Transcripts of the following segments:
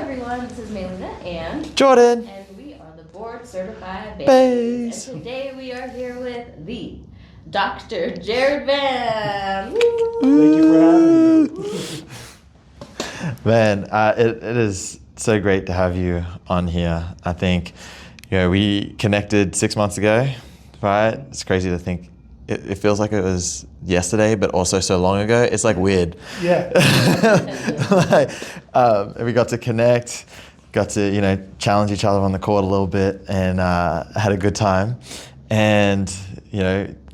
everyone, this is Melina and Jordan. And we are the board certified BAes. And today we are here with the Dr. Jared Van. Thank you for having me. Man, it is so great to have you on here. I think, we connected 6 months ago, right? It's crazy to think. It feels like it was yesterday, but also so long ago. It's like weird. Yeah. We got to connect, got to, challenge each other on the court a little bit, and had a good time. And,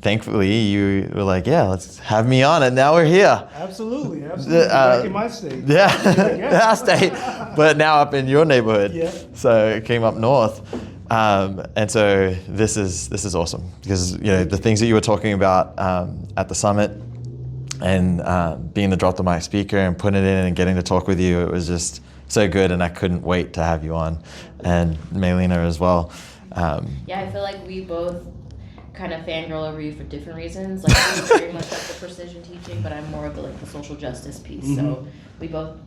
thankfully you were like, yeah, let's have me on, and now we're here. Absolutely. Back in my state. Yeah, our state, but now up in your neighborhood. Yeah. So it came up north. And so this is awesome because the things that you were talking about at the summit and being the drop the mic speaker and putting it in and getting to talk with you, it was just so good, and I couldn't wait to have you on, and Melina as well. I feel like we both kind of fangirl over you for different reasons. Like you're very much like the precision teaching, but I'm more of the social justice piece. Mm-hmm. So we both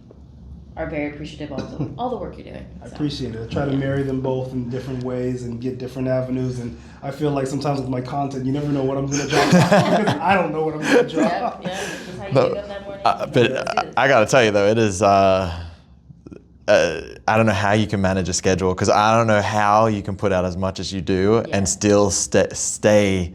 are very appreciative of all the work you're doing. I appreciate it. I try to marry them both in different ways and get different avenues. And I feel like sometimes with my content, you never know what I'm going to drop because I don't know what I'm going to drop. Yeah, that's how you wake up that morning. But I got to tell you though, it is. I don't know how you can manage a schedule because I don't know how you can put out as much as you do and still stay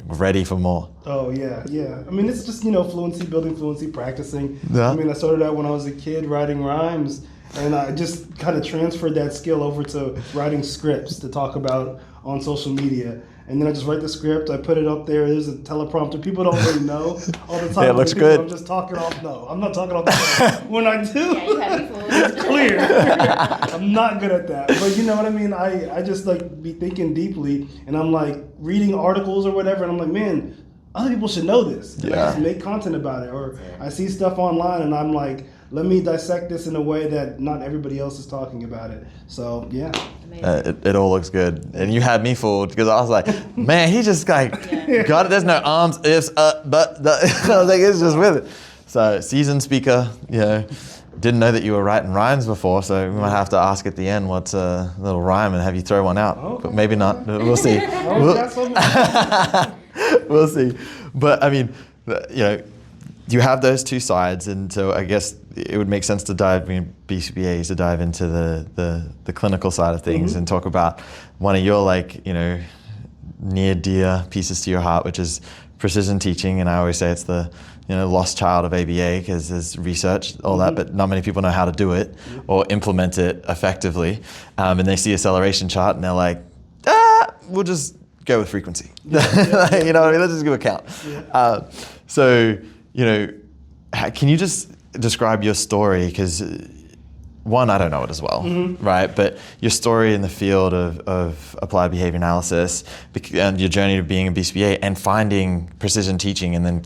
ready for more. Oh, yeah. I mean, it's just, fluency, building fluency, practicing. Yeah. I mean, I started out when I was a kid writing rhymes, and I just kind of transferred that skill over to writing scripts to talk about on social media. And then I just write the script, I put it up there, there's a teleprompter. People don't really know all the time. Yeah, it looks good. I'm just talking off, I'm not talking off the phone. When I do, yeah, you have me fooled. it's clear. I'm not good at that. But you know what I mean? I just be thinking deeply, and I'm reading articles or whatever, and I'm like, man, other people should know this. And I just make content about it. Or I see stuff online, and I'm like, let me dissect this in a way that not everybody else is talking about it. So, yeah. It all looks good. And you had me fooled because I was like, man, he just got it. There's no arms, ifs, but. I was like, it's just with it. So, seasoned speaker, didn't know that you were writing rhymes before, so we might have to ask at the end what's a little rhyme and have you throw one out. Okay. But maybe not. We'll see. We'll see. But I mean, you have those two sides, and so I guess it would make sense to BCBA to dive into the clinical side of things and talk about one of your near dear pieces to your heart, which is precision teaching. And I always say it's the lost child of ABA because there's research, all that, but not many people know how to do it or implement it effectively. And they see acceleration chart and they're like, we'll just go with frequency. Let's just give a count. So, can you just describe your story? Because one, I don't know it as well, right? But your story in the field of applied behavior analysis and your journey to being a BCBA and finding precision teaching and then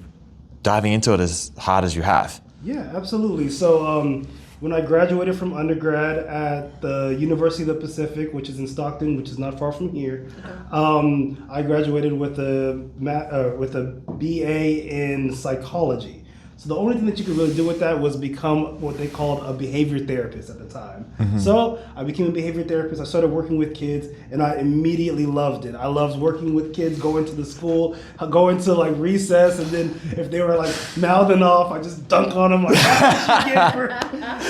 diving into it as hard as you have. Yeah, absolutely. So when I graduated from undergrad at the University of the Pacific, which is in Stockton, which is not far from here, I graduated with a BA in psychology. So the only thing that you could really do with that was become what they called a behavior therapist at the time. So I became a behavior therapist. I started working with kids, and I immediately loved it. I loved working with kids, going to the school, going to recess, and then if they were mouthing off, I just dunk on them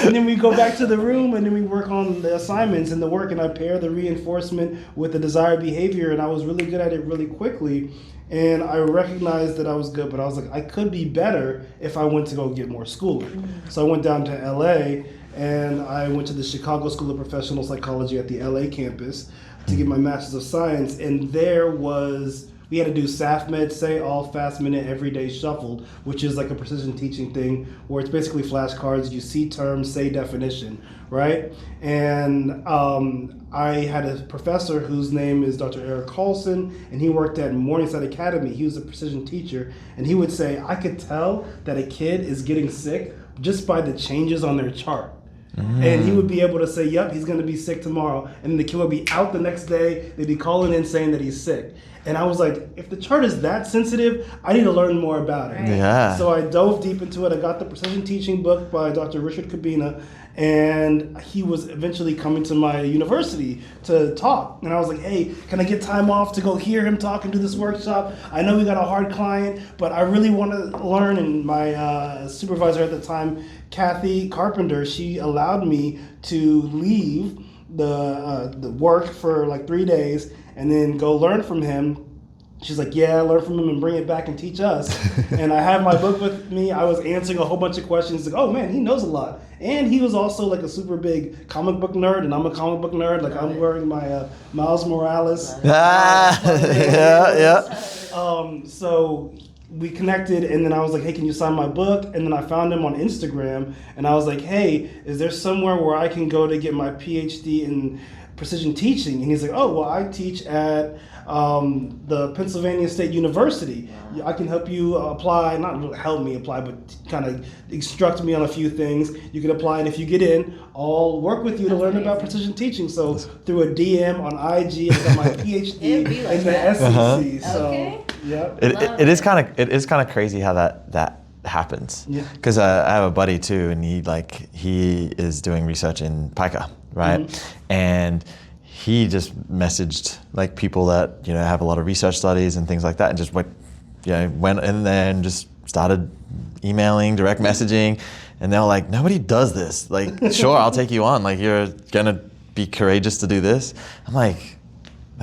and then we go back to the room, and then we work on the assignments and the work, and I pair the reinforcement with the desired behavior, and I was really good at it really quickly. And I recognized that I was good, but I was like, I could be better if I went to go get more schooling. So I went down to LA, and I went to the Chicago School of Professional Psychology at the LA campus to get my Master's of Science. And we had to do SAF Med, say all fast minute everyday shuffled, which is a precision teaching thing where it's basically flashcards. You see terms, say definition, right? And I had a professor whose name is Dr. Eric Carlson, and he worked at Morningside Academy. He was a precision teacher, and he would say, I could tell that a kid is getting sick just by the changes on their chart. And he would be able to say, yep, he's going to be sick tomorrow. And the kid would be out the next day. They'd be calling in saying that he's sick. And I was like, if the chart is that sensitive, I need to learn more about it. Yeah. So I dove deep into it. I got the Precision Teaching book by Dr. Richard Cabina, and he was eventually coming to my university to talk. And I was like, hey, can I get time off to go hear him talk and do this workshop? I know we got a hard client, but I really want to learn. And my supervisor at the time, Kathy Carpenter, she allowed me to leave the work for like 3 days and then go learn from him. She's like, yeah, learn from him and bring it back and teach us. And I have my book with me. I was answering a whole bunch of questions. Like, oh man, he knows a lot. And he was also like a super big comic book nerd, and I'm a comic book nerd. Like I'm wearing my Miles Morales. Yeah. So we connected, and then I was like, hey, can you sign my book? And then I found him on Instagram, and I was like, hey, is there somewhere where I can go to get my PhD in precision teaching? And he's like, oh, well, I teach at the Pennsylvania State University. I can help you apply, not really help me apply, but kind of instruct me on a few things. You can apply, and if you get in, I'll work with you to learn about precision teaching. So through a DM on IG, I got my PhD in the SEC. So, Okay. yeah. It is kind of crazy how that happens. Yeah. Because I have a buddy too, and he is doing research in Pica, right? Mm-hmm. And he just messaged like people that have a lot of research studies and things like that, and just went in there and just started emailing, direct messaging, and they're like, nobody does this. Like, sure, I'll take you on. Like, you're gonna be courageous to do this. I'm like,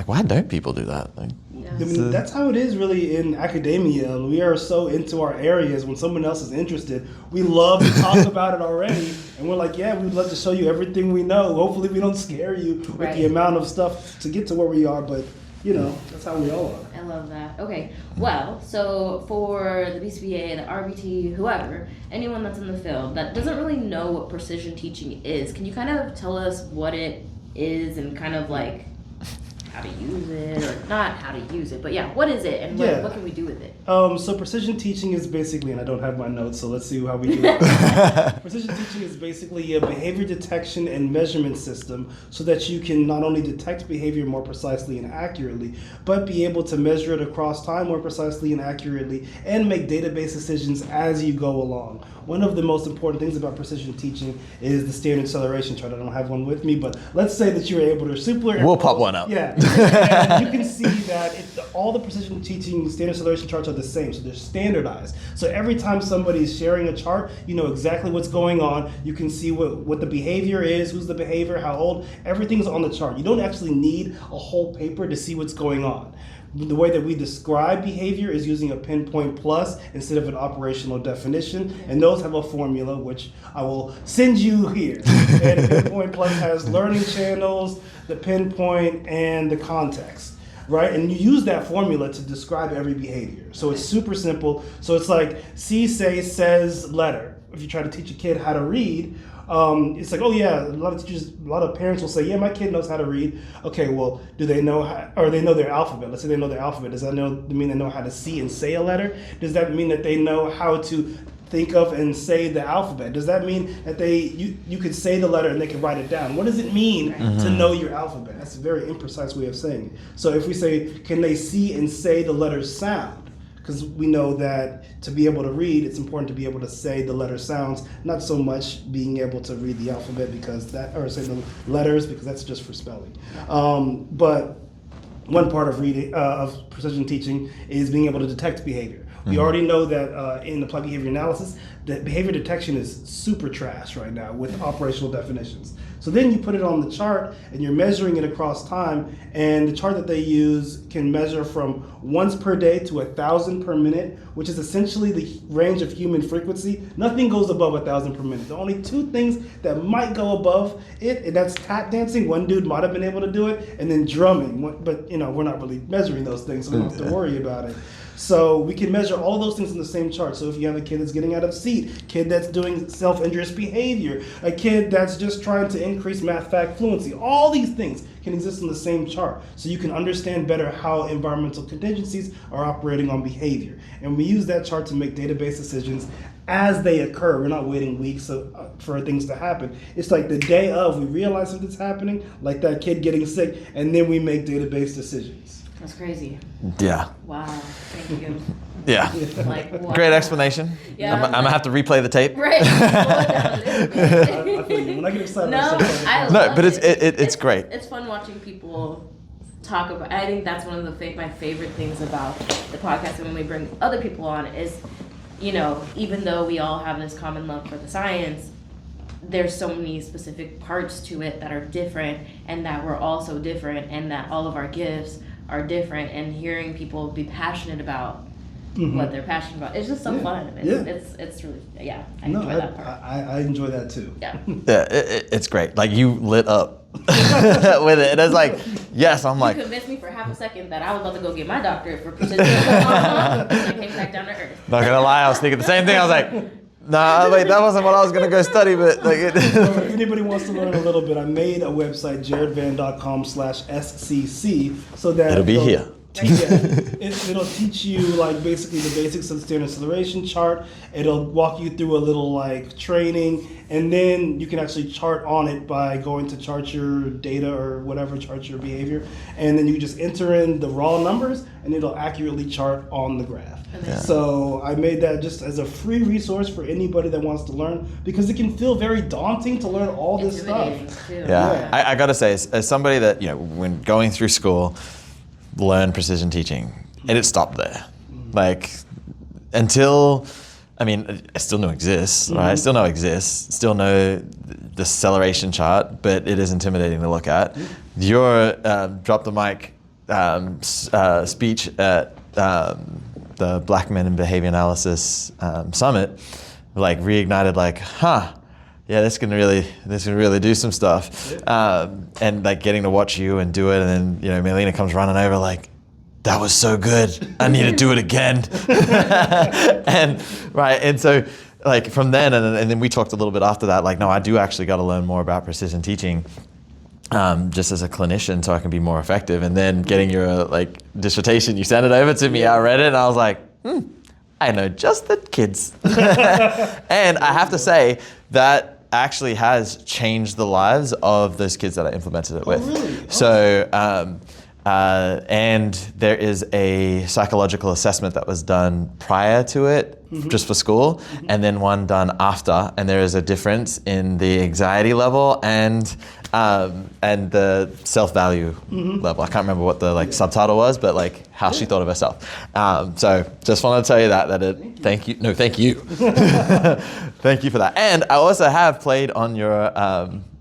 why don't people do that? Like, I mean, that's how it is really in academia. We are so into our areas. When someone else is interested, we love to talk about it already. And we're like, yeah, we'd love to show you everything we know. Hopefully we don't scare you with the amount of stuff to get to where we are. But, that's how we all are. I love that. Okay, well, so for the BCBA, the RBT, whoever, anyone that's in the field that doesn't really know what precision teaching is, can you kind of tell us what it is and kind of like how to use it, or not how to use it, but what is it, and what can we do with it? So precision teaching is basically, and I don't have my notes, so let's see how we do it. Precision teaching is basically a behavior detection and measurement system so that you can not only detect behavior more precisely and accurately, but be able to measure it across time more precisely and accurately, and make database decisions as you go along. One of the most important things about precision teaching is the standard acceleration chart. I don't have one with me, but let's say that you were able to We'll pop one up. Yeah. And you can see that all the precision teaching standard acceleration charts are the same, so they're standardized. So every time somebody is sharing a chart, you know exactly what's going on. You can see what the behavior is, who's the behavior, how old. Everything's on the chart. You don't actually need a whole paper to see what's going on. The way that we describe behavior is using a pinpoint plus instead of an operational definition, and those have a formula which I will send you here. And pinpoint plus has learning channels, the pinpoint, and the context, right? And you use that formula to describe every behavior. So it's super simple. So it's like see, say, says, letter. If you try to teach a kid how to read, it's like, oh yeah, a lot of parents will say, yeah, my kid knows how to read. Okay, well, do they know or they know their alphabet? Let's say they know their alphabet. Does that mean they know how to see and say a letter? Does that mean that they know how to think of and say the alphabet? Does that mean that you could say the letter and they can write it down? What does it mean to know your alphabet? That's a very imprecise way of saying it. So if we say, can they see and say the letter sound? Because we know that to be able to read, it's important to be able to say the letter sounds, not so much being able to read the alphabet or say the letters, because that's just for spelling. But one part of reading of precision teaching is being able to detect behavior. We already know that in applied behavior analysis, that behavior detection is super trash right now with operational definitions. So then you put it on the chart and you're measuring it across time, and the chart that they use can measure from once per day to 1,000 per minute, which is essentially the range of human frequency. Nothing goes above 1,000 per minute. The only two things that might go above it, and that's tap dancing. One dude might have been able to do it, and then drumming. But we're not really measuring those things, so we don't have to worry about it. So we can measure all those things in the same chart. So if you have a kid that's getting out of seat, kid that's doing self-injurious behavior, a kid that's just trying to increase math fact fluency, all these things can exist in the same chart. So you can understand better how environmental contingencies are operating on behavior. And we use that chart to make database decisions as they occur. We're not waiting weeks for things to happen. It's like the day of, we realize something's happening, like that kid getting sick, and then we make database decisions. That's crazy. Yeah. Wow. Thank you. Yeah. Like, wow. Great explanation. Yeah, I'm gonna have to replay the tape. Right. Slow it down a little bit. I feel you. When I get excited, No, I No, love but it. it's great. It's fun watching people talk about. I think that's one of the my favorite things about the podcast, and when we bring other people on is, you know, even though we all have this common love for the science, there's so many specific parts to it that are different, and that we're also different, and that all of our gifts are different. And hearing people be passionate about what they're passionate about, it's just so fun. It's really I enjoy that part. I enjoy that too. Yeah. Yeah, it's great. Like you lit up with it. And it's like, yes, I'm like. You convinced me for half a second that I was about to go get my doctorate for precision. And I came back down to earth. Not gonna lie, I was thinking the same thing. I was like, nah, wait, that wasn't what I was gonna go study, but like it. If anybody wants to learn a little bit, I made a website, jaredvan.com/SCC, so that It'll be here. It'll teach you like basically the basics of the standard acceleration chart. It'll walk you through a little like training, and then you can actually chart on it by going to chart your data or whatever, chart your behavior, and then you just enter in the raw numbers, and it'll accurately chart on the graph. Yeah. So I made that just as a free resource for anybody that wants to learn, because it can feel very daunting to learn all this stuff. Too. Yeah, I gotta say, as somebody that, you know, when going through school, learned precision teaching, and it stopped there. Like, until, I mean, I still know it exists, right? I still know it exists, still know the acceleration chart, but it is intimidating to look at. Your drop the mic speech at the Black Men in Behavior Analysis Summit, like reignited, like, yeah, this can really do some stuff. And like getting to watch you and do it, and then, you know, Melina comes running over like, that was so good, I need to do it again. and so like from then, and then we talked a little bit after that, like, no, I do actually got to learn more about precision teaching, just as a clinician, so I can be more effective. And then getting your like dissertation, you sent it over to me, I read it, and I was like, I know just the kids. And I have to say that actually has changed the lives of those kids that I implemented it with. Really? So, and there is a psychological assessment that was done prior to it, just for school, and then one done after, and there is a difference in the anxiety level and the self-value level. I can't remember what the subtitle was, but like how she thought of herself. So just wanted to tell you that thank you. Thank you for that. And I also have played on your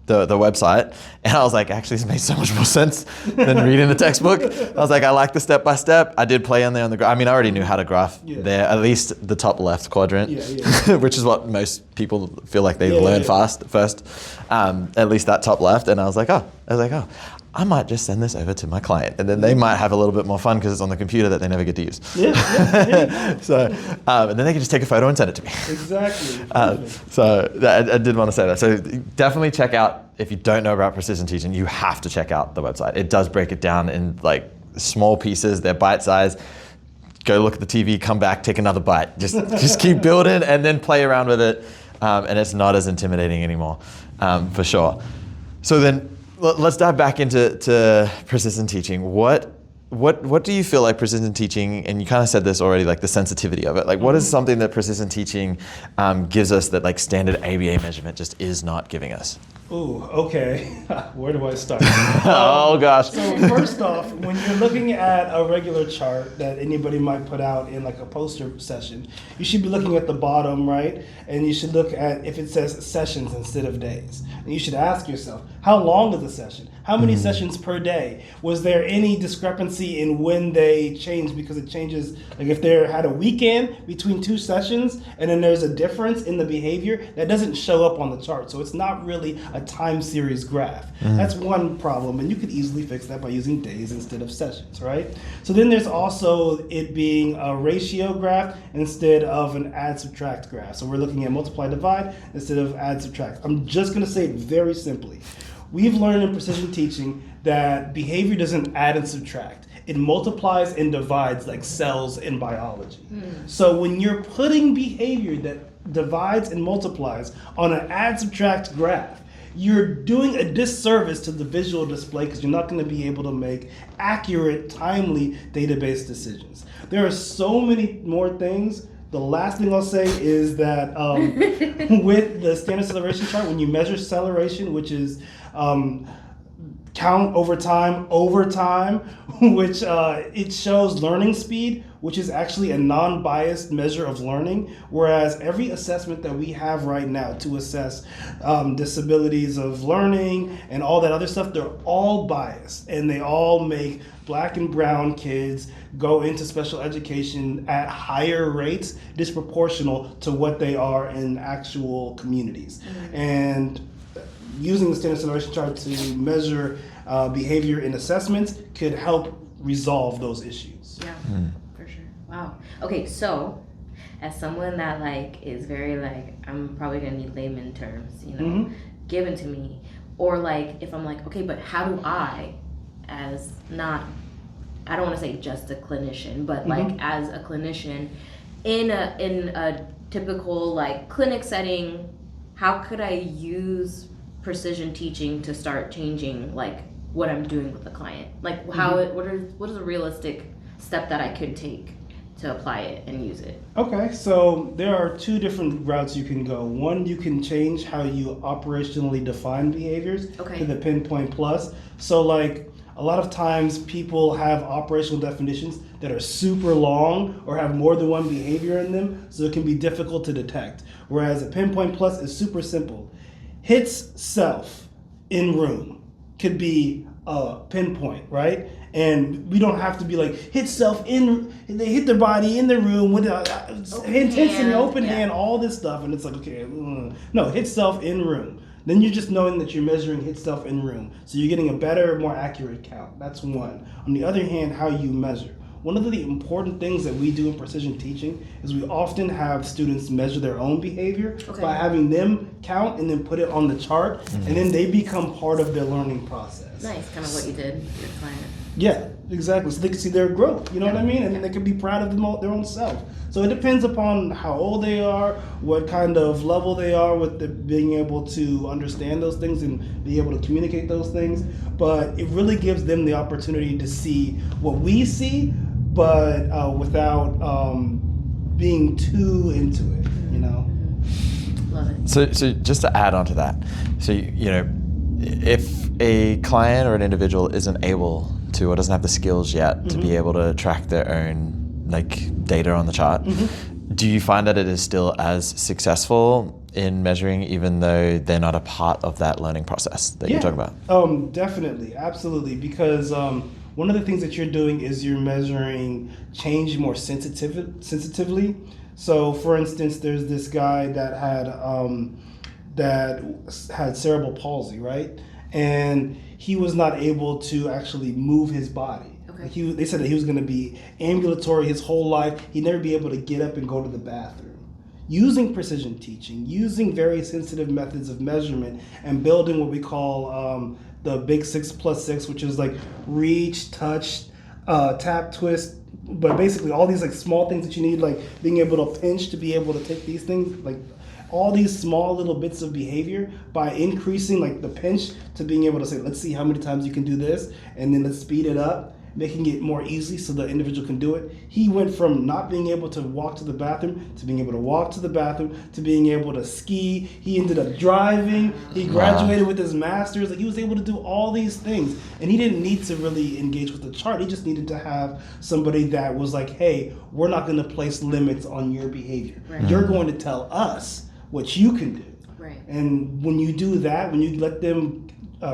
the website, and I was like, actually, this makes so much more sense than reading the textbook. I was like, I like the step by step. I did play on there on the graph. I mean, I already knew how to graph there, at least the top left quadrant, which is what most people feel like they learn first. At least that top left, and I was like, oh, I might just send this over to my client, and then they might have a little bit more fun because it's on the computer that they never get to use. So, and then they can just take a photo and send it to me. Exactly. So I did want to say that. So definitely check out, if you don't know about precision teaching, you have to check out the website. It does break it down in like small pieces. They're bite sized. Go look at the TV, come back, take another bite. Just keep building and then play around with it. And it's not as intimidating anymore, for sure. So then, let's dive back into persistent teaching. What do you feel like persistent teaching, and you kind of said this already, like the sensitivity of it, like what is something that persistent teaching gives us that like standard ABA measurement just is not giving us? Ooh, okay. Where do I start? Oh gosh. So first off, when you're looking at a regular chart that anybody might put out in like a poster session, you should be looking at the bottom, right? And you should look at if it says sessions instead of days. And you should ask yourself, how long is the session? How many sessions per day? Was there any discrepancy in when they changed? Because it changes, like if they had a weekend between two sessions and then there's a difference in the behavior, that doesn't show up on the chart. So it's not really a time series graph. That's one problem, and you could easily fix that by using days instead of sessions, right? So then there's also it being a ratio graph instead of an add subtract graph. So we're looking at multiply divide instead of add subtract. I'm just going to say it very simply. We've learned in precision teaching that behavior doesn't add and subtract. It multiplies and divides like cells in biology. So when you're putting behavior that divides and multiplies on an add subtract graph, you're doing a disservice to the visual display because you're not going to be able to make accurate, timely database decisions. There are so many more things. The last thing I'll say is that with the standard acceleration chart, when you measure acceleration, which is count over time, which it shows learning speed, which is actually a non-biased measure of learning, whereas every assessment that we have right now to assess disabilities of learning and all that other stuff, they're all biased, and they all make Black and brown kids go into special education at higher rates, disproportional to what they are in actual communities. Mm-hmm. And using the standard acceleration chart to measure behavior in assessments could help resolve those issues. Yeah, for sure. Wow. Okay, so as someone that like is very like, I'm probably gonna need layman terms, you know, given to me, or like if I'm like, okay, but how do I, as not, I don't want to say just a clinician, but like as a clinician in a typical like clinic setting, how could I use precision teaching to start changing like what I'm doing with the client? Like what is a realistic step that I could take to apply it and use it? Okay, so there are two different routes you can go. One, you can change how you operationally define behaviors to the pinpoint plus. So like a lot of times people have operational definitions that are super long or have more than one behavior in them, so it can be difficult to detect. Whereas a pinpoint plus is super simple. Hits self in room could be a pinpoint, right? And we don't have to be like hit self in, they hit their body in the room with intensity, open hand, all this stuff, and it's like, okay, no, hit self in room. Then you're just knowing that you're measuring hit self in room. So you're getting a better, more accurate count. That's one. On the other hand, how you measure. One of the important things that we do in precision teaching is we often have students measure their own behavior by having them count and then put it on the chart, and then they become part of their learning process. Nice, kind of what you did with your client. Yeah, exactly. So they can see their growth, you know what I mean? And then they can be proud of their own self. So it depends upon how old they are, what kind of level they are with being able to understand those things and be able to communicate those things. But it really gives them the opportunity to see what we see, but without being too into it, you know? Love it. So just to add on to that, so you know, if a client or an individual isn't able to or doesn't have the skills yet to be able to track their own like data on the chart, do you find that it is still as successful in measuring even though they're not a part of that learning process that you're talking about? Definitely, absolutely, because one of the things that you're doing is you're measuring change more sensitively. So for instance, there's this guy that had cerebral palsy, right? And he was not able to actually move his body. Okay. They said that he was going to be ambulatory his whole life. He'd never be able to get up and go to the bathroom. Using precision teaching, using very sensitive methods of measurement, and building what we call the big 6+6, which is like reach, touch, tap, twist, but basically all these like small things that you need, like being able to pinch to be able to take these things, like all these small little bits of behavior, by increasing like the pinch to being able to say, let's see how many times you can do this, and then let's speed it up, making it more easy so the individual can do it. He went from not being able to walk to the bathroom to being able to walk to the bathroom to being able to ski. He ended up driving. He graduated with his master's. Like, he was able to do all these things, and he didn't need to really engage with the chart. He just needed to have somebody that was like, hey, we're not going to place limits on your behavior. Right. You're going to tell us what you can do. Right. And when you do that, when you let them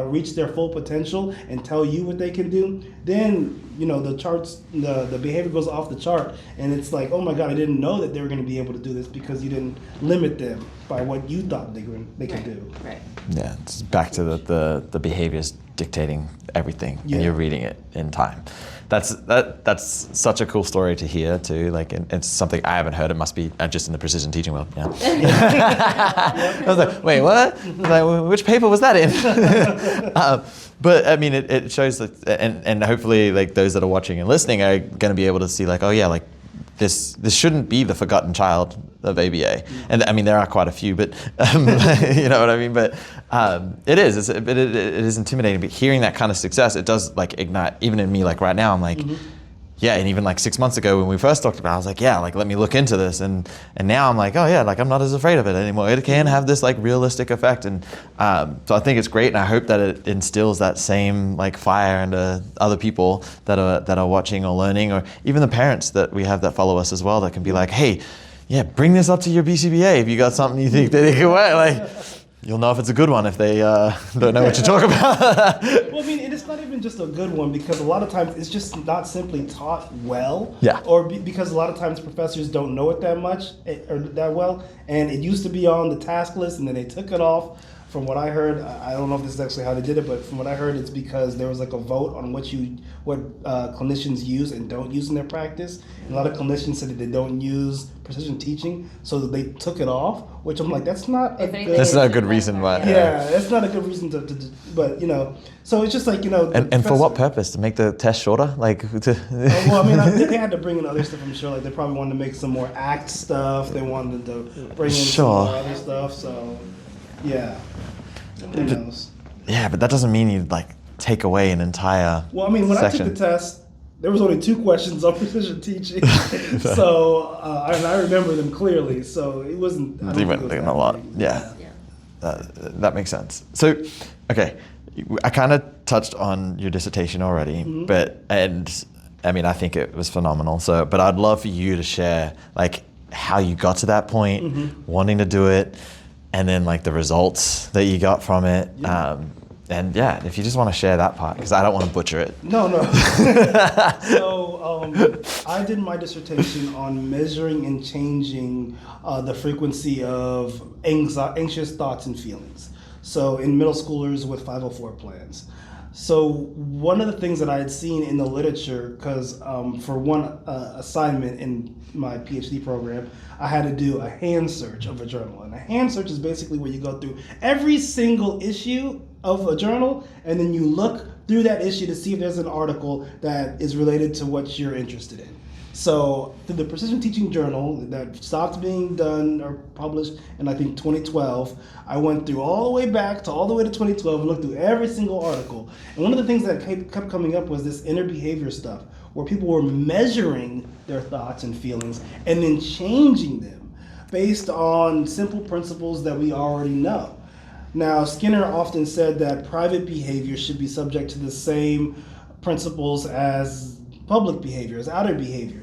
reach their full potential and tell you what they can do, then you know the charts, the behavior goes off the chart, and it's like, oh my God, I didn't know that they were going to be able to do this because you didn't limit them by what you thought they could do. Right. Yeah, it's back to the behaviors dictating everything, and you're reading it in time. That's such a cool story to hear too. Like, it's something I haven't heard. It must be just in the precision teaching world. Yeah. I was like, wait, what? Like, which paper was that in? But I mean, it shows that, and hopefully, like those that are watching and listening are going to be able to see, like, oh yeah, like this shouldn't be the forgotten child of ABA. And I mean, there are quite a few, but you know what I mean? But it is intimidating, but hearing that kind of success, it does like ignite, even in me, like right now, I'm like, yeah, and even like 6 months ago when we first talked about it, I was like, yeah, like let me look into this. And now I'm like, oh yeah, like I'm not as afraid of it anymore. It can have this like realistic effect. And so I think it's great, and I hope that it instills that same like fire into other people that are watching or learning, or even the parents that we have that follow us as well, that can be like, hey, yeah, bring this up to your BCBA if you got something you think that they can wear. Like, you'll know if it's a good one if they don't know what you're talking about. Well, I mean, and it's not even just a good one, because a lot of times it's just not simply taught well. Yeah. Or because a lot of times professors don't know it that much or that well, and it used to be on the task list, and then they took it off. From what I heard, I don't know if this is actually how they did it, but from what I heard, it's because there was like a vote on what clinicians use and don't use in their practice. And a lot of clinicians said that they don't use precision teaching, so they took it off. Which I'm like, that's not a good. That's not a good reason why. Yeah, that's not a good reason to but you know, so it's just like, you know. And for what purpose? To make the test shorter? Like to. Well, I mean, they had to bring in other stuff. I'm sure, like they probably wanted to make some more ACT stuff. They wanted to bring in some more other stuff. So, yeah. Who knows? Yeah, but that doesn't mean you like take away an entire. Well, I mean, when section. I took the test, there was only 2 questions on precision teaching, so and I remember them clearly. So it wasn't. I don't You think went it was in that a lot. big. Yeah. That makes sense. So, okay, I kind of touched on your dissertation already, and I mean, I think it was phenomenal. So, but I'd love for you to share like how you got to that point, wanting to do it, and then like the results that you got from it. And yeah, if you just want to share that part, because I don't want to butcher it. No. So I did my dissertation on measuring and changing the frequency of anxious thoughts and feelings. So in middle schoolers with 504 plans. So one of the things that I had seen in the literature, because for one assignment in my PhD program, I had to do a hand search of a journal. And a hand search is basically where you go through every single issue of a journal, and then you look through that issue to see if there's an article that is related to what you're interested in. So through the Precision Teaching Journal that stopped being done or published in, I think, 2012, I went through all the way back to all the way to 2012 and looked through every single article. And one of the things that kept coming up was this inner behavior stuff, where people were measuring their thoughts and feelings and then changing them based on simple principles that we already know. Now, Skinner often said that private behavior should be subject to the same principles as public behavior, as outer behavior,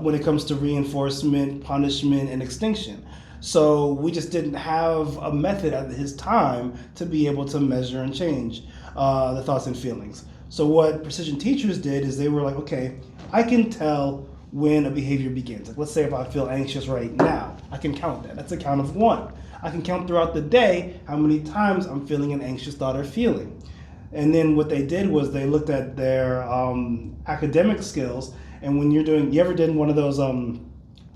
when it comes to reinforcement, punishment, and extinction. So we just didn't have a method at his time to be able to measure and change the thoughts and feelings. So what precision teachers did is they were like, okay, I can tell when a behavior begins. Like, let's say if I feel anxious right now, I can count that. That's a count of 1. I can count throughout the day how many times I'm feeling an anxious thought or feeling. And then what they did was they looked at their academic skills. And when you ever did one of those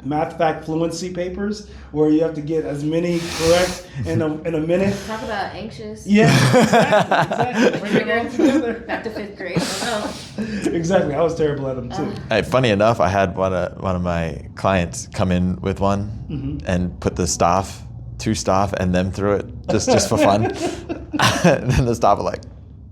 math fact fluency papers where you have to get as many correct in a minute? Talk about anxious. Yeah, exactly. Bring it all together. Back to 5th grade. Oh. Exactly. I was terrible at them too. Hey, funny enough, I had one of my clients come in with one and put the staff, 2 staff, and them through it just for fun. And then the staff were like,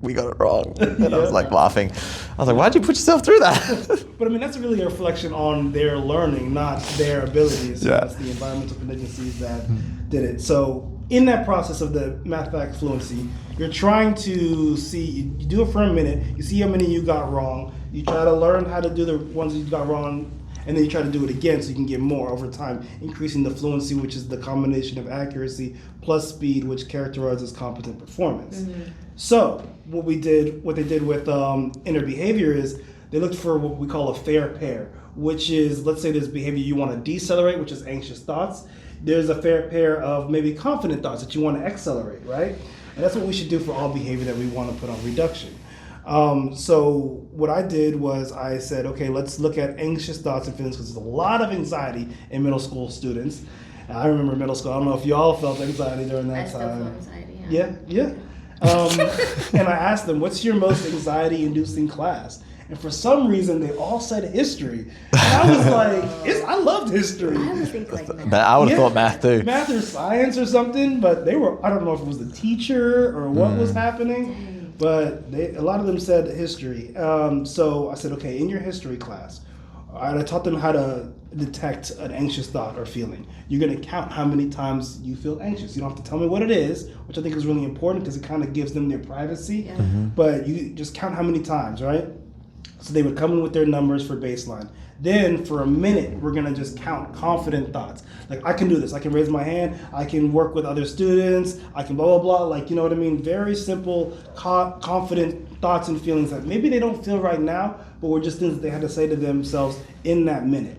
we got it wrong. And I was like laughing. I was like, why'd you put yourself through that? But I mean, that's really a reflection on their learning, not their abilities. Yeah. That's the environmental contingencies that did it. So in that process of the math fact fluency, you're trying to see, you do it for a minute, you see how many you got wrong, you try to learn how to do the ones you got wrong, and then you try to do it again so you can get more over time, increasing the fluency, which is the combination of accuracy plus speed, which characterizes competent performance. So what they did with inner behavior is they looked for what we call a fair pair, which is, let's say there's behavior you want to decelerate, which is anxious thoughts. There's a fair pair of maybe confident thoughts that you want to accelerate, right? And that's what we should do for all behavior that we want to put on reduction. So what I did was I said, okay, let's look at anxious thoughts and feelings, because there's a lot of anxiety in middle school students. And I remember middle school. I don't know if y'all felt anxiety during that time. I still feel anxiety. Yeah. And I asked them, what's your most anxiety-inducing class? And for some reason, they all said history. And I was like, I loved history. I would think like that. I would have thought math too. Math or science or something, but they were, I don't know if it was the teacher or what was happening, but a lot of them said history. So I said, okay, in your history class, I taught them how to detect an anxious thought or feeling. You're going to count how many times you feel anxious. You don't have to tell me what it is, which I think is really important because it kind of gives them their privacy. Yeah. But you just count how many times, right? So they would come in with their numbers for baseline. Then for a minute, we're going to just count confident thoughts. Like, I can do this. I can raise my hand. I can work with other students. I can blah, blah, blah. Like, you know what I mean? Very simple, confident thoughts and feelings that maybe they don't feel right now, but were just things that they had to say to themselves in that minute.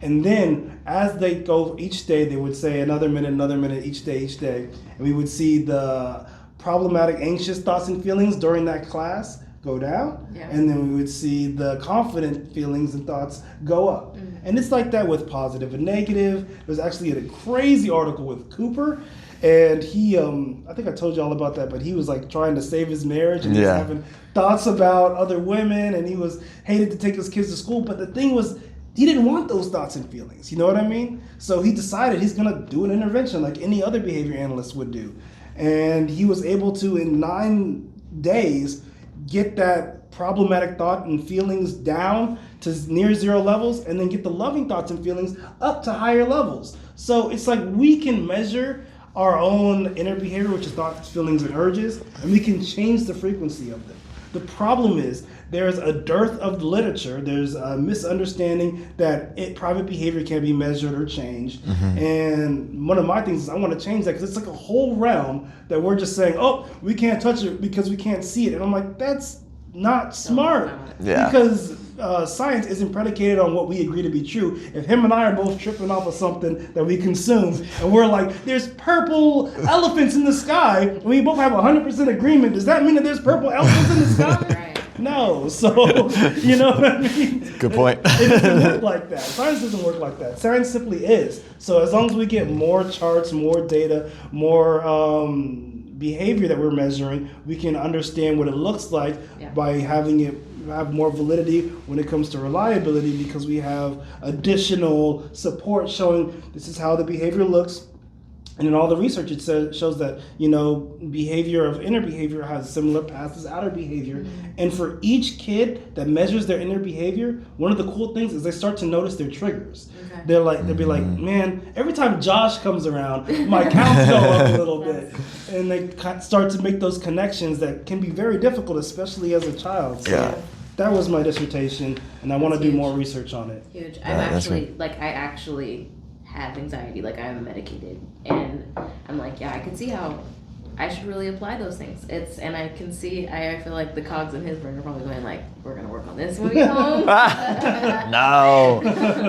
And then as they go each day, they would say another minute, each day. And we would see the problematic, anxious thoughts and feelings during that class go down. Yeah. And then we would see the confident feelings and thoughts go up. And it's like that with positive and negative. There's actually a crazy article with Cooper. And he, I think I told you all about that, but he was like trying to save his marriage and he was having thoughts about other women and he was hated to take his kids to school. But the thing was, he didn't want those thoughts and feelings, you know what I mean? So he decided he's gonna do an intervention like any other behavior analyst would do. And he was able to, in 9 days, get that problematic thought and feelings down to near zero levels and then get the loving thoughts and feelings up to higher levels. So it's like we can measure our own inner behavior, which is thoughts, feelings, and urges, and we can change the frequency of them. The problem is there's a dearth of literature. There's a misunderstanding that private behavior can be measured or changed. And one of my things is I want to change that because it's like a whole realm that we're just saying, oh, we can't touch it because we can't see it. And I'm like, that's not smart. Because science isn't predicated on what we agree to be true. If him and I are both tripping off of something that we consume, and we're like, there's purple elephants in the sky, and we both have 100% agreement, does that mean that there's purple elephants in the sky? Right. No. So, you know what I mean? Good point. It doesn't work like that. Science doesn't work like that. Science simply is. So as long as we get more charts, more data, more behavior that we're measuring, we can understand what it looks like by having it have more validity when it comes to reliability because we have additional support showing this is how the behavior looks. And in all the research, it shows that, you know, inner behavior has similar paths as outer behavior. And for each kid that measures their inner behavior, one of the cool things is they start to notice their triggers. Okay. They'll be like, man, every time Josh comes around, my counts go up a little bit. And they start to make those connections that can be very difficult, especially as a child. So that was my dissertation, and I want to do more research on it. Huge. I actually have anxiety, like I'm medicated, and I'm like, I can see how I should really apply those things. And I can see, I feel like the cogs in his brain are probably going like, we're gonna work on this when we get home. No.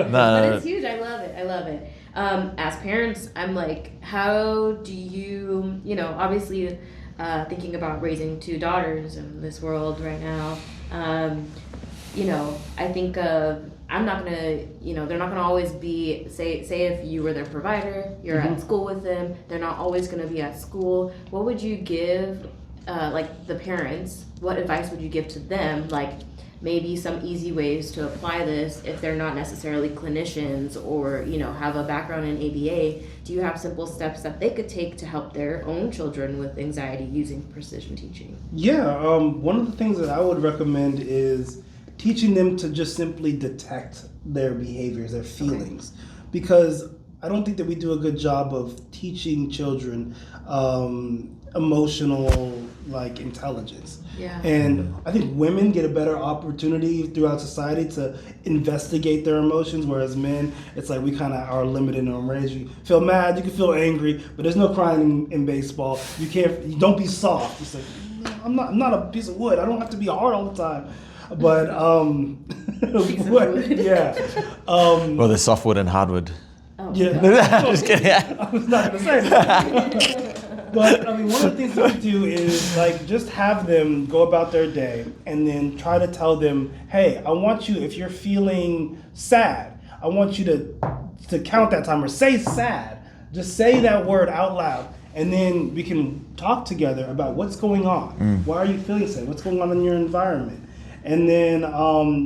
But it's huge. I love it. As parents, I'm like, how do you, obviously thinking about raising 2 daughters in this world right now, I think I'm not gonna, they're not gonna always be, say if you were their provider, you're at school with them, they're not always gonna be at school. What would you give, the parents, what advice would you give to them? Like maybe some easy ways to apply this if they're not necessarily clinicians or, have a background in ABA. Do you have simple steps that they could take to help their own children with anxiety using precision teaching? Yeah, one of the things that I would recommend is teaching them to just simply detect their behaviors, their feelings. Because I don't think that we do a good job of teaching children emotional intelligence. Yeah. And I think women get a better opportunity throughout society to investigate their emotions, whereas men, it's like we kind of are limited in our range. You feel mad, you can feel angry, but there's no crying in baseball. You don't be soft. It's like, I'm not a piece of wood. I don't have to be hard all the time. But well, there's softwood and hardwood. Oh. Yeah. Just kidding. I was not gonna say that. But one of the things we do is just have them go about their day and then try to tell them, hey, I want you, if you're feeling sad, I want you to count that time or say sad. Just say that word out loud. And then we can talk together about what's going on. Why are you feeling sad? What's going on in your environment? And then,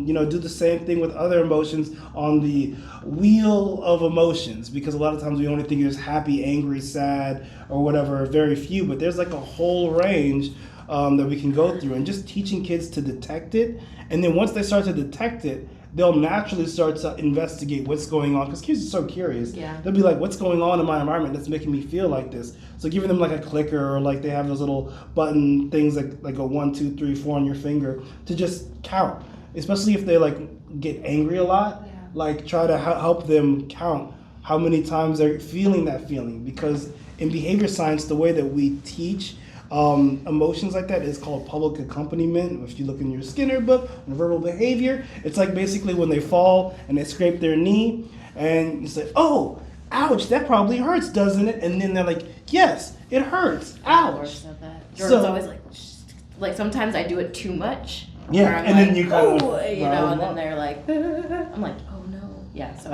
do the same thing with other emotions on the wheel of emotions, because a lot of times we only think there's happy, angry, sad, or whatever, very few, but there's like a whole range that we can go through, and just teaching kids to detect it. And then once they start to detect it, they'll naturally start to investigate what's going on, because kids are so curious. Yeah. They'll be like, what's going on in my environment that's making me feel like this? So giving them like a clicker, or like they have those little button things like a 1, 2, 3, 4 on your finger to just count, especially if they like get angry a lot. Yeah. Like try to help them count how many times they're feeling that feeling, because in behavior science, the way that we teach emotions like that is called public accompaniment. If you look in your Skinner book on verbal behavior, it's like basically when they fall and they scrape their knee and you say, oh, ouch, that probably hurts, doesn't it? And then they're like, yes, it hurts, ouch. Said that. Jordan's always like sometimes I do it too much. Yeah, and then you kind of, and then they're like, I'm like, oh no. Yeah, so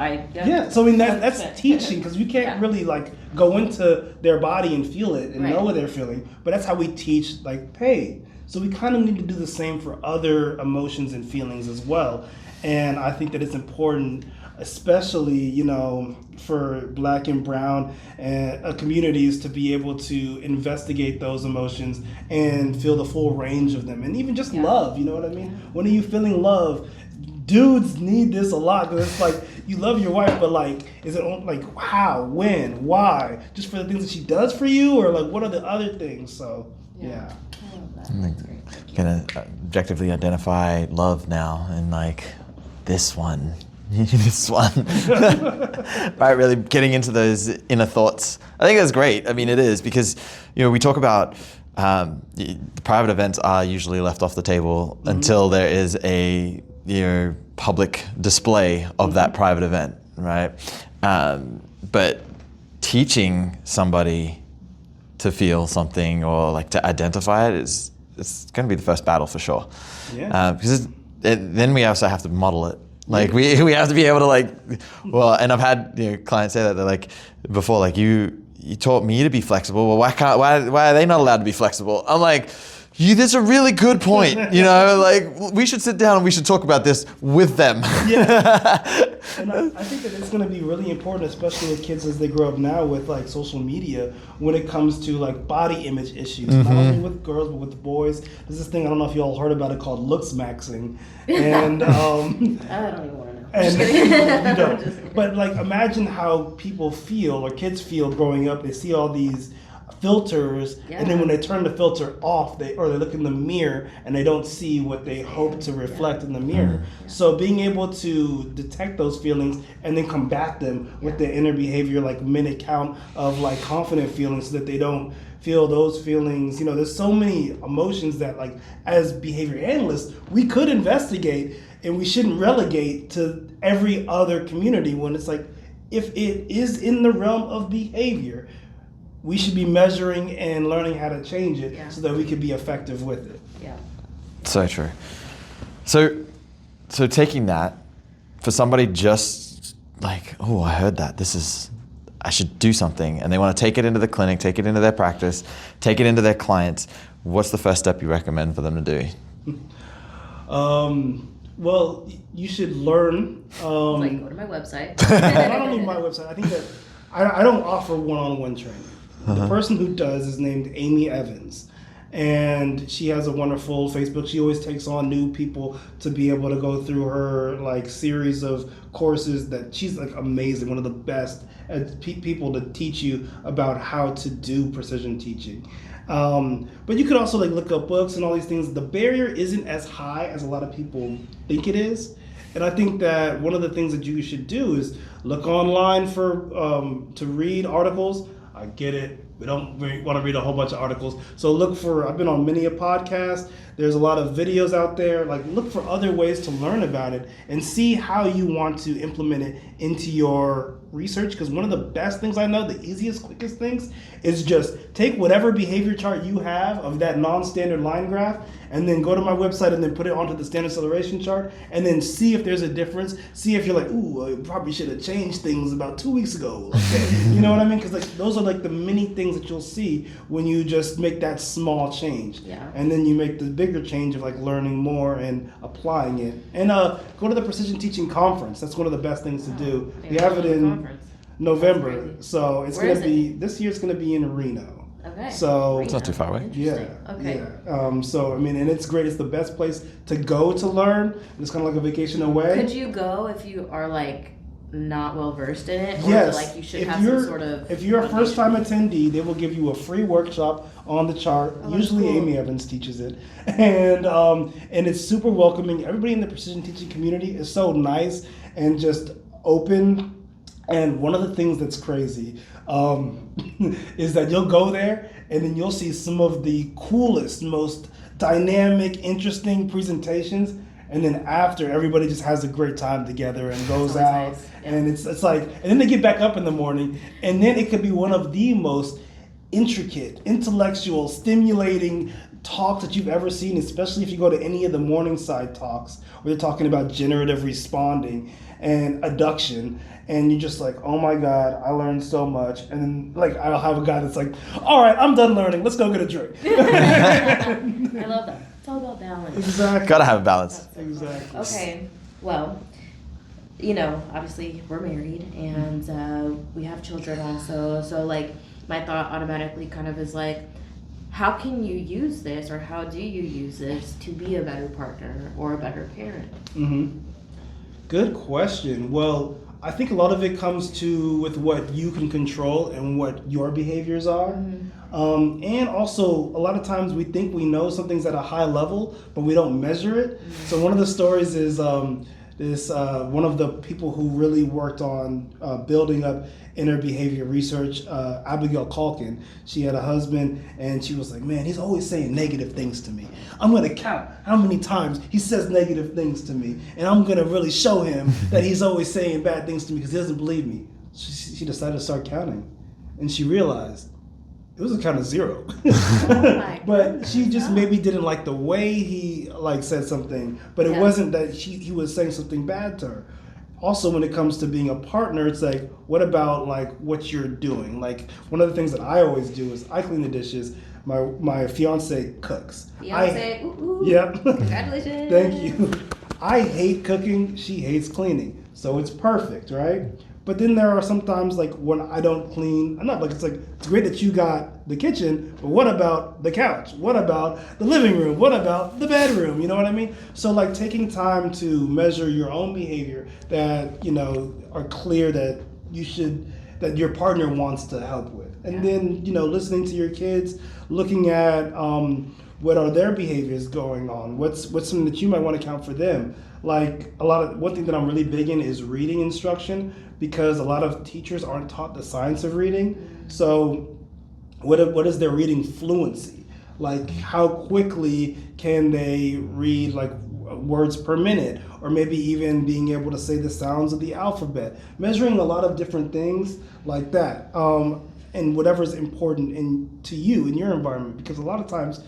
so I mean that's teaching, because you can't really like go into their body and feel it and know what they're feeling, but that's how we teach, like, hey, so we kind of need to do the same for other emotions and feelings as well. And I think that it's important, especially for Black and brown communities, to be able to investigate those emotions and feel the full range of them, and even just love, you know what I mean? When are you feeling love? Dudes need this a lot, because it's like you love your wife, but like, is it like how, when, why? Just for the things that she does for you, or like what are the other things? So yeah. I love that. That's great. You can objectively identify love now, and like this one, this one, right? Really getting into those inner thoughts. I think that's great. I mean, it is, because we talk about the private events are usually left off the table until there is a public display of that private event, right? But teaching somebody to feel something or like to identify it's going to be the first battle for sure. Yeah. Because then we also have to model it. Like we have to be able to and I've had clients say that, they're like, before, like you taught me to be flexible. Well, why are they not allowed to be flexible? I'm like, that's a really good point. Like we should sit down and we should talk about this with them. Yeah. And I think that it's going to be really important, especially with kids as they grow up now with like social media, when it comes to like body image issues, not only with girls but with boys. There's this thing, I don't know if you all heard about it, called looks maxing. And I don't even want to know. And you don't. But like, imagine how people feel, or kids feel growing up. They see all these filters, and then when they turn the filter off, they look in the mirror and they don't see what they hope to reflect in the mirror. So being able to detect those feelings and then combat them with the inner behavior, like minute count of like confident feelings, so that they don't feel those feelings. There's so many emotions that, like, as behavior analysts, we could investigate, and we shouldn't relegate to every other community, when it's like, if it is in the realm of behavior, we should be measuring and learning how to change it so that we can be effective with it. Yeah. So true. So taking that, for somebody just like, oh, I heard that, I should do something, and they want to take it into the clinic, take it into their practice, take it into their clients, what's the first step you recommend for them to do? Well, you should learn. Go to my website. Not only my website, I think that I don't offer one-on-one training. The person who does is named Amy Evans, and she has a wonderful Facebook. She always takes on new people to be able to go through her like series of courses. That she's like amazing, one of the best people to teach you about how to do precision teaching. But you could also like look up books and all these things. The barrier isn't as high as a lot of people think it is. And I think that one of the things that you should do is look online for to read articles. I get it. We don't want to read a whole bunch of articles. So I've been on many a podcast. There's a lot of videos out there. Like, look for other ways to learn about it and see how you want to implement it into your research. Because one of the best things I know, the easiest, quickest things, is just take whatever behavior chart you have of that non-standard line graph, and then go to my website and then put it onto the standard acceleration chart, and then see if there's a difference. See if you're like, ooh, I probably should have changed things about 2 weeks ago. You know what I mean? Because like those are like the many things that you'll see when you just make that small change. Yeah. And then you make the bigger change of like learning more and applying it. And go to the Precision Teaching Conference. That's one of the best things to do. We have it in Conference. November, so it's Where going to is be, this year it's going to be in Reno. Okay. So It's not too far away. yeah, Okay. yeah. So I mean, and it's great. It's the best place to go to learn. It's kind of like a vacation away. Could you go if you are like not well versed in it? Or Yes. like you should If have you're- some sort of If you're a first time attendee, they will give you a free workshop on the chart. Oh, that's Usually cool. Amy Evans teaches it. And it's super welcoming. Everybody in the precision teaching community is so nice and just open. And one of the things that's crazy is that you'll go there and then you'll see some of the coolest, most dynamic, interesting presentations. And then after, everybody just has a great time together and goes Sounds out. nice. Yeah. And it's like, and then they get back up in the morning. And then it could be one of the most intricate, intellectual, stimulating talks that you've ever seen, especially if you go to any of the Morningside talks where they're talking about generative responding and adduction. And you're just like, oh my God, I learned so much. And then like I'll have a guy that's like, all right, I'm done learning. Let's go get a drink. I love that. It's all about balance. Exactly. Gotta have a balance. Exactly. Okay. Well, obviously we're married and we have children also. So like my thought automatically kind of is like, how can you use this or how do you use this to be a better partner or a better parent? Mm-hmm. Good question. Well, I think a lot of it comes to with what you can control and what your behaviors are. And also, a lot of times we think we know something's at a high level, but we don't measure it. So one of the stories is one of the people who really worked on building up inner behavior research, Abigail Calkin. She had a husband and she was like, man, he's always saying negative things to me. I'm gonna count how many times he says negative things to me, and I'm gonna really show him that he's always saying bad things to me because he doesn't believe me. She decided to start counting, and she realized it was a count of 0. my But she just maybe didn't like the way he like said something, but it Yeah. wasn't that he was saying something bad to her. Also, when it comes to being a partner, it's like, what about like what you're doing? Like one of the things that I always do is I clean the dishes. My fiance cooks. Beyonce, ooh, ooh. Yep. Congratulations. Thank you. I hate cooking. She hates cleaning. So it's perfect, right? But then there are sometimes like when I don't clean enough. Like it's great that you got the kitchen, but what about the couch? What about the living room? What about the bedroom? You know what I mean? So like taking time to measure your own behavior that, are clear that that your partner wants to help with. And then, listening to your kids, looking at what are their behaviors going on? What's something that you might want to count for them? Like one thing that I'm really big in is reading instruction, because a lot of teachers aren't taught the science of reading. So what is their reading fluency? Like how quickly can they read like words per minute, or maybe even being able to say the sounds of the alphabet, measuring a lot of different things like that, and whatever's important to you in your environment, because a lot of times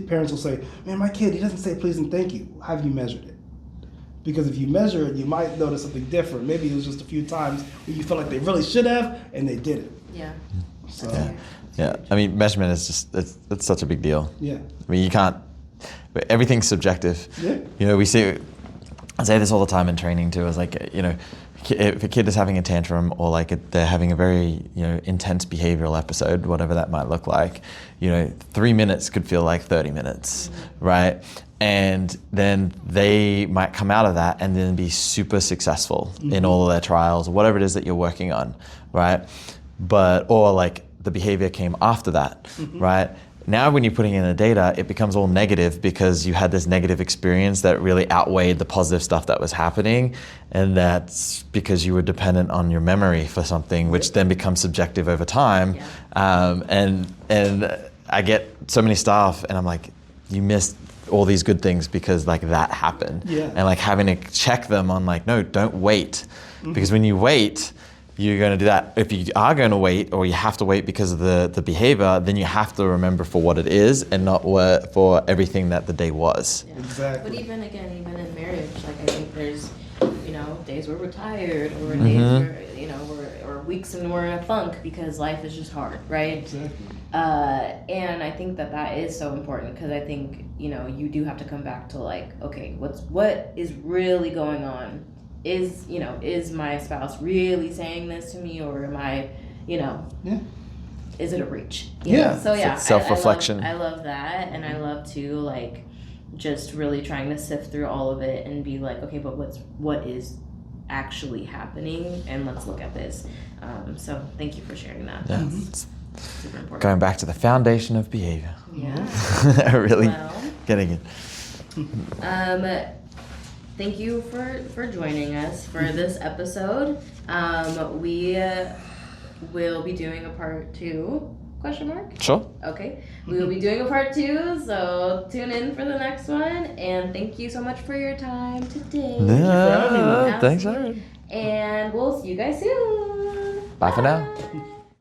parents will say, man, my kid, he doesn't say please and thank you. Have you measured it? Because if you measure it, you might notice something different. Maybe it was just a few times where you felt like they really should have and they didn't. Yeah. So Yeah. I mean, measurement is just, it's such a big deal. yeah. I mean, you can't, everything's subjective. Yeah. I say this all the time in training too, is like, if a kid is having a tantrum or like they're having a very, intense behavioral episode, whatever that might look like, 3 minutes could feel like 30 minutes, right? And then they might come out of that and then be super successful in all of their trials, or whatever it is that you're working on, right? Or like the behavior came after that, right? Now when you're putting in the data, it becomes all negative because you had this negative experience that really outweighed the positive stuff that was happening. And that's because you were dependent on your memory for something, which then becomes subjective over time. Yeah. And I get so many staff and I'm like, you missed all these good things because like that happened. Yeah. And like having to check them on like, no, don't wait. Because when you wait, you're going to do that. If you are going to wait, or you have to wait because of the behavior, then you have to remember for what it is and not for everything that the day was. Yeah. Exactly. But even in marriage, like I think there's, days where we're tired, or days where, or weeks and we're in a funk because life is just hard, right? Exactly. And I think that is so important because I think, you know, you do have to come back to like, okay, what is really going on? Is my spouse really saying this to me, or am I, you know, is it a reach? You know? So yeah, self-reflection. I love that, and I love to like just really trying to sift through all of it and be like, okay, but what is actually happening, and let's look at this. So thank you for sharing that. Yeah. That's super important. Going back to the foundation of behavior. Yeah. Really Well, getting it. thank you for joining us for this episode. We will be doing a part 2? Question mark? Sure. Okay. We will be doing a part 2, so tune in for the next one. And thank you so much for your time today. Yeah, thanks, Absolutely. Aaron. And we'll see you guys soon. Bye for now.